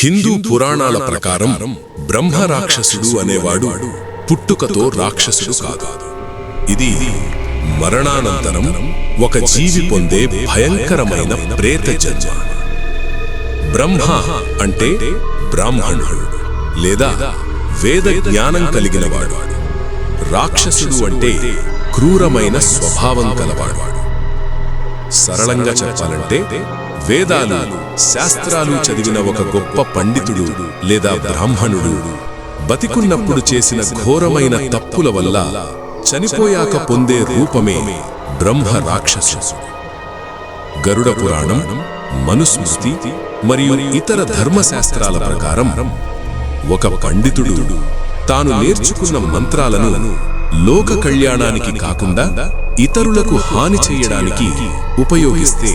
హిందూ పురాణాల ప్రకారం బ్రహ్మ రాక్షసుడు అనేవాడు పుట్టుకతో రాక్షసుడు కాదు. ఇది మరణానంతరం ఒక జీవి పొందే భయంకరమైన ప్రేత జన్మ. బ్రహ్మ అంటే బ్రాహ్మణుడు లేదా వేద జ్ఞానం కలిగినవాడు. రాక్షసుడు అంటే క్రూరమైన స్వభావం కలవాడు. సరళంగా చెప్పాలంటే వేదాలు శాస్త్రాలు చదివిన ఒక గొప్ప పండితుడు లేదా బ్రాహ్మణుడు బతికున్నప్పుడు చేసిన ఘోరమైన తప్పుల వల్ల చనిపోయాక పొందే రూపమే బ్రహ్మ రాక్షసుడు. గరుడ పురాణం, మనుస్మృతి మరియు ఇతర ధర్మశాస్త్రాల ప్రకారం ఒక పండితుడు తాను నేర్చుకున్న మంత్రాలను లోక కళ్యాణానికి కాకుండా ఇతరులకు హాని చేయడానికి ఉపయోగిస్తే,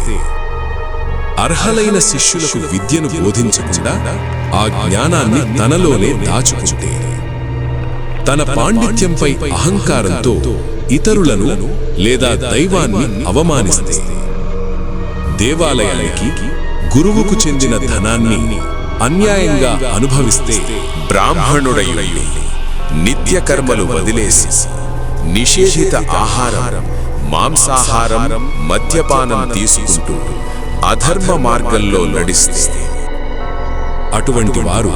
అర్హలైన శిష్యులకు విద్యను బోధించకుండా ఆ జ్ఞానాన్ని తనలోనే దాచుకుంటే, తన పాండిత్యంపై అహంకారంతో ఇతరులను లేదా దైవాన్ని అవమానిస్తే, దేవాలయానికి గురువుకు చెందిన ధనాన్ని అన్యాయంగా అనుభవిస్తే, బ్రాహ్మణుడై నిత్య కర్మలు వదిలేసి నిషేధిత ఆహారం, మాంసాహారం, మద్యపానం తీసుకుంటూ అధర్మ మార్గంలో నడిస్తే, అటువంటి వారు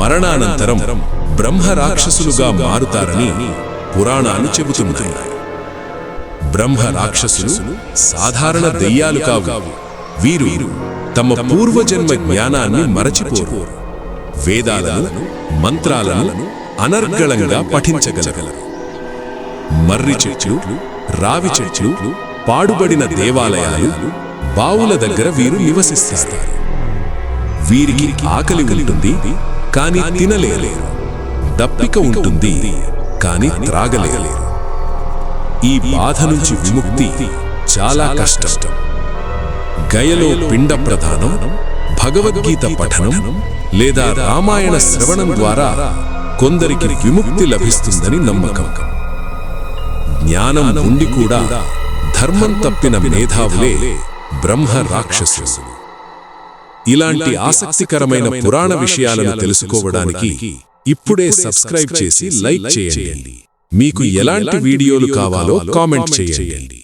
మరణానంతరం బ్రహ్మ రాక్షసులుగా మారుతారని పురాణాలు చెబుతున్నాయి. బ్రహ్మ రాక్షసులు సాధారణ దెయ్యాలు కావు. వీరు తమ పూర్వజన్మ జ్ఞానాన్ని మరచిపోరు. వేదాలను, మంత్రాలను అనర్గళంగా పఠించగలరు. మర్రి చెట్లు, రావి చెట్లు, పాడుబడిన దేవాలయాలు, బావుల దగ్గర వీరు నివసిస్తారు. వీరికి ఆకలి ఉంటుంది, కాని తినలేరు. దప్పిక ఉంటుంది, కాని త్రాగలేరు. ఈ బాధ నుంచి విముక్తి చాలా కష్టం. గయలో పిండ ప్రదానం, భగవద్గీత పఠనం లేదా రామాయణ శ్రవణం ద్వారా కొందరికి విముక్తి లభిస్తుందని నమ్మకం. జ్ఞానం ఉండి కూడా ధర్మం తప్పిన మేధావులే బ్రహ్మ రాక్షసులు. ఇలాంటి ఆసక్తికరమైన పురాణ విషయాలను తెలుసుకోవడానికి ఇప్పుడే సబ్స్క్రైబ్ చేసి లైక్ చేయండి. మీకు ఎలాంటి వీడియోలు కావాలో కామెంట్ చేయండి.